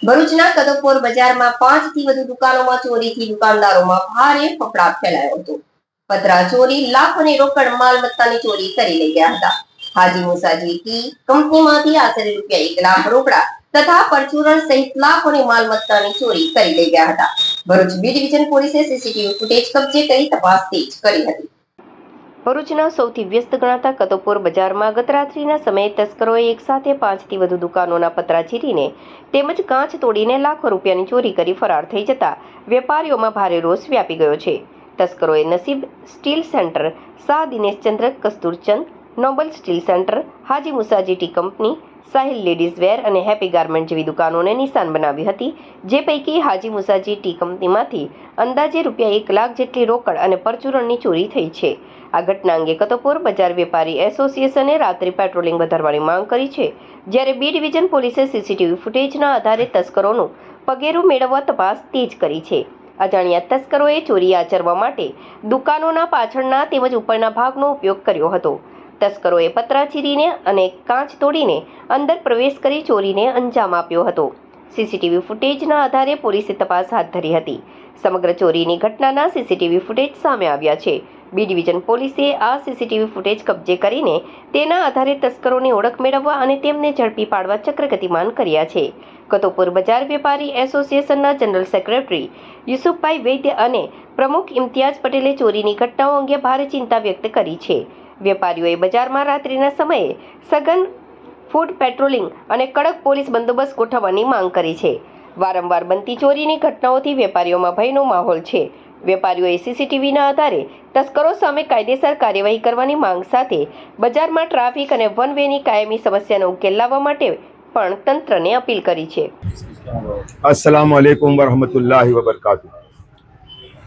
ભરૂચના કદમપોર બજારમાં 5 થી વધુ દુકાનોમાં ચોરીથી દુકાનદારોમાં ભારે ફફડાટ ફેલાયો હતો। પતરા ચોરી, લાખોની રોકડ માલમત્તાની ચોરી કરી લઈ ગયા હતા। હાજી મુસાજી ટી કંપનીમાંથી આશરે રૂપિયા 1 લાખ રોકડા તથા પરચુરણ સહિત લાખોની માલમત્તાની ચોરી કરી લઈ ગયા હતા। ભરૂચ બી ડિવિઝન પોલીસે સીસીટીવી ફૂટેજ કબજે કરી તપાસ તેજ કરી હતી। ભરૂચના સૌથી વ્યસ્ત ગણાતા કદમપોર બજારમાં ગત રાત્રિના સમયે તસ્કરોએ એકસાથે 5 થી વધુ દુકાનોના પતરા ચીરીને તેમજ કાચ તોડીને લાખો રૂપિયાની ચોરી કરી ફરાર થઈ જતા વેપારીઓમાં ભારે રોષ વ્યાપી ગયો છે। તસ્કરોએ Nasib steel centre, Shah Dineshchandra Kasturchand, noble steel centre, Haji Musaji tea company, Sahil ladies wear અને હેપી ગાર્મેન્ટ જેવી દુકાનોને નિશાન બનાવી હતી। જે પૈકી હાજી મુસાજી ટી કંપનીમાંથી અંદાજે રૂપિયા 1 લાખ જેટલી રોકડ અને પરચુરણની ચોરી થઈ છે। આ ઘટના અંગે કદમપોર બજાર વેપારી એસોસિએશને રાત્રિ પેટ્રોલિંગ વધારવાની માંગ કરી છે, જ્યારે બી ડિવિઝન પોલીસે સીસીટીવી ફૂટેજના આધારે તસ્કરોનું પગેરું મેળવવા તપાસ તેજ કરી છે। અજાણ્યા તસ્કરોએ ચોરી આચરવા માટે દુકાનોના પાછળના તેમજ ઉપરના ભાગનો ઉપયોગ કર્યો હતો। તસ્કરોએ પતરા ચીરીને અને કાચ તોડીને અંદર પ્રવેશ કરી ચોરીને અંજામ આપ્યો હતો। સીસીટીવી ફૂટેજના આધારે પોલીસે તપાસ હાથ ધરી હતી। સમગ્ર ચોરીની ઘટનાના સીસીટીવી ફૂટેજ સામે આવ્યા છે। બી ડિવિઝન પોલીસે આ સીસીટીવી ફૂટેજ કબજે કરીને તેના આધારે તસ્કરોની ઓળખ મેળવવા અને તેમને ઝડપી પાડવા ચક્ર ગતિમાન કર્યા છે। કદમપોર બજાર વેપારી એસોસિએશનના જનરલ સેક્રેટરી યુસુફભાઈ વૈદ્ય અને પ્રમુખ ઇમ્તિયાઝ પટેલે ચોરીની ઘટનાઓ અંગે ભારે ચિંતા વ્યક્ત કરી છે। વેપારીઓએ બજારમાં રાત્રિના સમયે સઘન ફૂડ પેટ્રોલિંગ અને કડક પોલીસ બંદોબસ્ત ગોઠવવાની માંગ કરી છે। વારંવાર બનતી ચોરીની ઘટનાઓથી વેપારીઓમાં ભયનો માહોલ છે। વેપારીઓએ સીસીટીવીના આધારે તસ્કરો સામે કાયદેસર કાર્યવાહી કરવાની માંગ સાથે બજારમાં ટ્રાફિક અને વન વેની કાયમી સમસ્યાનો ઉકેલ લાવવા માટે પણ તંત્રને અપીલ કરી છે। अस्सलाम वालेकुम वरहमतुल्लाहि वबरकातुह।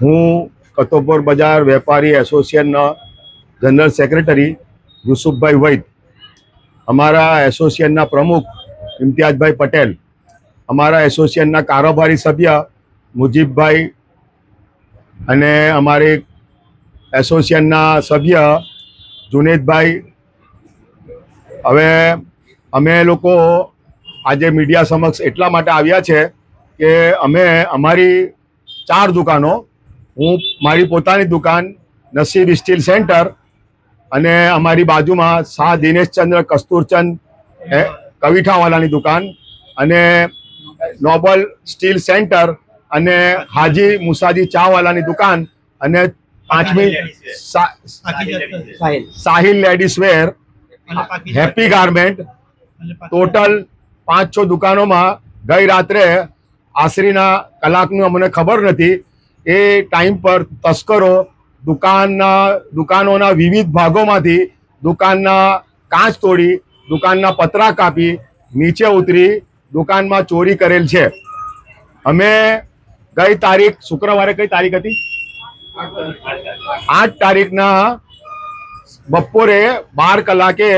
હું કદમપોર બજાર વેપારી એસોસિએશનના જનરલ સેક્રેટરી યુસુફભાઈ વૈદ, અમારા એસોસિએશનના પ્રમુખ ઇમ્તિયાઝભાઈ પટેલ, અમારા એસોસિએશનના કારોબારી સભ્ય મુજીબભાઈ અને અમારી એસોસિએશનના સભ્ય જુનેદભાઈ, હવે અમે લોકો આજે મીડિયા સમક્ષ એટલા માટે આવ્યા છે કે અમે અમારી 4 દુકાનો, હું મારી પોતાની દુકાન નસીબ સ્ટીલ સેન્ટર અને અમારી બાજુમાં શાહ દિનેશચંદ્ર કસ્તુરચંદ કવિઠાવાલાની દુકાન અને નોબલ સ્ટીલ સેન્ટર અને હાજી મુસાજી ચાવાલાની દુકાન અને 5મી Sahil ladies wear, happy garment, total 5-6 દુકાનોમાં ગઈ રાત્રે આશરીના કલાકનું અમને ખબર નથી એ ટાઈમ પર તસ્કરો દુકાનોના વિવિધ ભાગોમાંથી દુકાનના કાચ તોડી, દુકાનના પતરા કાપી નીચે ઉતરી દુકાનમાં ચોરી કરેલ છે। અમે ગઈ તારીખ શુક્રવારે, કઈ તારીખ હતી, 8 તારીખના બપોરે 12 કલાકે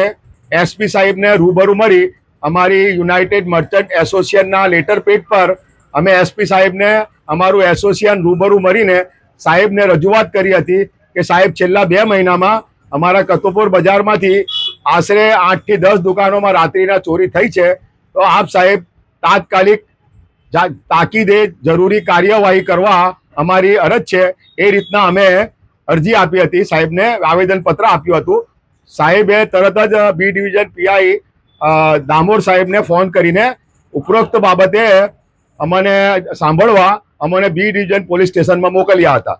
એસપી સાહેબને રૂબરૂ મળી અમારી યુનાઇટેડ મર્ચન્ટ એસોસિએશનના લેટર પેડ પર અમે એસપી સાહેબને અમારું એસોસિએશન રૂબરૂ મળીને સાહેબને રજૂઆત કરી હતી કે સાહેબ છેલ્લા 2 મહિનામાં અમારા કદમપોર બજારમાંથી આશરે 8 થી 10 દુકાનોમાં રાત્રિના ચોરી થઈ છે, તો આપ સાહેબ તાત્કાલિક તાકીદે જરૂરી કાર્યવાહી કરવા અમારી અરજ છે। એ રીતના અમે અરજી આપી હતી, સાહેબને આવેદનપત્ર આપ્યું હતું। સાહેબે તરત જ બી ડિવિઝન પીઆઈ દામોર સાહેબને ફોન કરીને ઉપરોક્ત બાબતે અમને સાંભળવા અમને બી ડિવિઝન પોલીસ સ્ટેશનમાં મોકલ્યા હતા।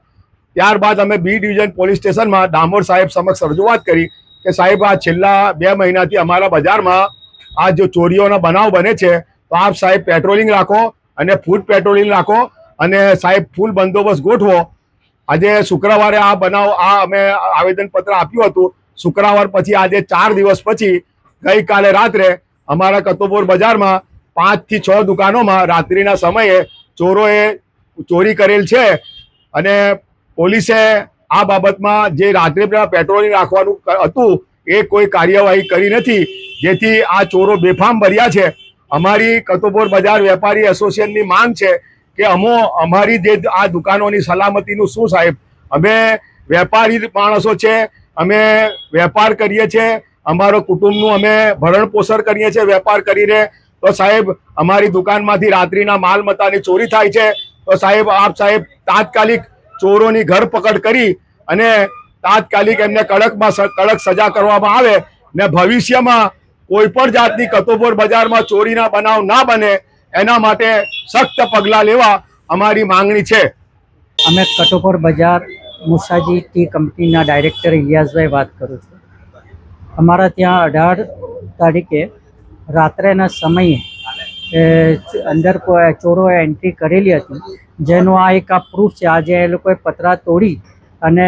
ત્યારબાદ અમે બી ડિવિઝન પોલીસ સ્ટેશનમાં દામોર સાહેબ સમક્ષ રજૂઆત કરી કે સાહેબ આ છેલ્લા 2 મહિનાથી અમારા બજારમાં આ જો ચોરીઓના બનાવ બને છે તો આપ સાહેબ પેટ્રોલિંગ રાખો અને ફૂડ પેટ્રોલિંગ રાખો અને સાહેબ ફૂલ બંદોબસ્ત ગોઠવો। આજે શુક્રવારે આ બનાવ અમે આવેદનપત્ર આપ્યું હતું। શુક્રવાર પછી આજે 4 દિવસ પછી ગઈકાલે રાત્રે અમારા કદમપોર બજારમાં 5 થી 6 દુકાનોમાં રાત્રિના સમયે ચોરોએ ચોરી કરેલ છે અને પોલીસે આ બાબતમાં જે રાત્રે પેટ્રોલિંગ રાખવાનું હતું એ કોઈ કાર્યવાહી કરી નથી, જેથી આ ચોરો બેફામ ભર્યા છે। અમારી કદમપોર બજાર વેપારી એસોસિએશનની માંગ છે કે અમારી જે આ દુકાનોની સલામતીનું શું સાહેબ, અમે વેપારી માણસો છે, અમે વેપાર કરીએ છીએ, અમારો કુટુંબનું અમે ભરણ પોષણ કરીએ છીએ વેપાર કરીને, તો સાહેબ અમારી દુકાનમાંથી રાત્રિના માલ મત્તાની ચોરી થાય છે, તો સાહેબ સાહેબ તાત્કાલિક ચોરોની ધરપકડ કરી અને તાત્કાલિક એમને કડક સજા કરવામાં આવે ને ભવિષ્યમાં કોઈ પણ જાતની કતોપોર બજારમાં ચોરીના બનાવ ના બને એના માટે સખ્ત પગલાં લેવા અમારી માંગણી છે. અમે કટોપર બજાર મુસાજી ટી કંપનીના ડાયરેક્ટર ઇલિયાસભાઈ વાત કરું છું. અમારા ત્યાં 18 તારીખે રાત્રેના સમયે અંદર કોઈ ચોરોએ એન્ટ્રી કરેલી હતી, જેનો આ એક પ્રૂફ છે. આજે એ લોકોએ પતરા તોડી અને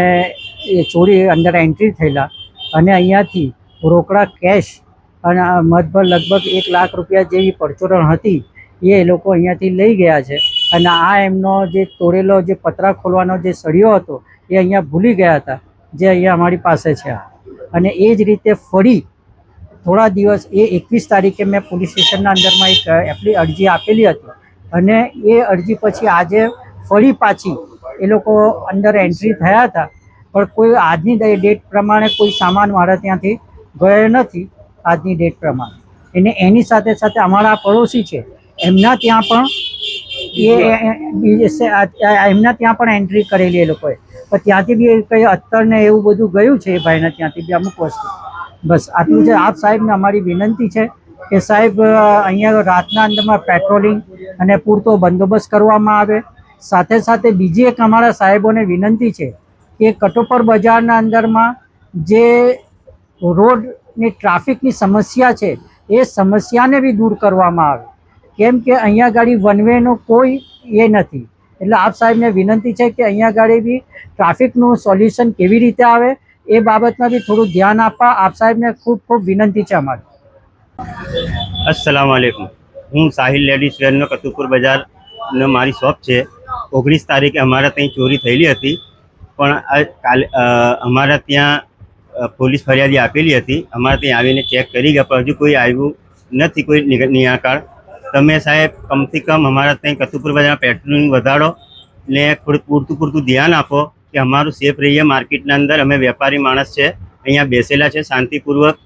એ ચોરી અંદર એન્ટ્રી થયેલા અને અહીંયાથી રોકડા કેશ અને મધભર લગભગ 1 લાખ રૂપિયા જેવી પરચુરણ હતી એ લોકો અહીંયાથી લઈ ગયા છે. અને આ એમનો જે તોડેલો જે પતરા ખોલવાનો જે સળિયો હતો એ અહીંયા ભૂલી ગયા હતા, જે અહીંયા અમારી પાસે છે. અને એ જ રીતે ફરી થોડા દિવસ એ 21 તારીખે મેં પોલીસ સ્ટેશનના અંદરમાં એક અરજી આપેલી હતી અને એ અરજી પછી આજે ફરી પાછી એ લોકો અંદર એન્ટ્રી થયા હતા, પણ કોઈ આજની ડેટ પ્રમાણે કોઈ સામાન મારા ત્યાંથી ગયો નથી. આજની ડેટ પ્રમાણે એની સાથે સાથે અમારા પડોશી છે એમના ત્યાં પણ એમના ત્યાં પણ એન્ટ્રી કરેલી એ લોકોએ, પણ ત્યાંથી બી કંઈ અત્તર ને એવું બધું ગયું છે એ ભાઈના ત્યાંથી બી અમુક વસ્તુ. બસ આટલું છે. આપ સાહેબને અમારી વિનંતી છે કે સાહેબ અહીંયા રાતના અંદરમાં પેટ્રોલિંગ અને પૂરતો બંદોબસ્ત કરવામાં આવે. સાથે સાથે બીજી એક અમારા સાહેબોને વિનંતી છે કે કટોપર બજારના અંદરમાં જે રોડની ટ્રાફિકની સમસ્યા છે એ સમસ્યાને બી દૂર કરવામાં આવે, કેમ કે અહીંયા ગાડી વન વેનો કોઈ એ નથી. એટલે આપ સાહેબને વિનંતી છે કે અહીંયા ગાડી બી ટ્રાફિકનું સોલ્યુશન કેવી રીતે આવે એ બાબતમાં બી થોડું ધ્યાન આપવા આપ સાહેબને ખૂબ ખૂબ વિનંતી છે અમારી. अस्सलाम वालेकुम. હું સાહિલ લેડીઝ વેરનો કતુપુર બજારનો મારી શોપ છે. 19 તારીખે અમારા ત્યાં ચોરી થયેલી હતી, પણ કાલે અમારા ત્યાં પોલીસ ફરિયાદી આપેલી હતી. અમારા ત્યાં આવીને ચેક કરી ગયા, પણ હજુ કોઈ આવ્યું નથી, કોઈ નિરાકર. તમે સાહેબ કમથી કમ અમારા ત્યાં કતુપુર બજારમાં પેટ્રોલિંગ વધારો ને પૂરતું ધ્યાન આપો કે અમારું સેફ રહીએ. માર્કેટના અંદર અમે વેપારી માણસ છે, અહીંયા બેસેલા છે, શાંતિપૂર્વક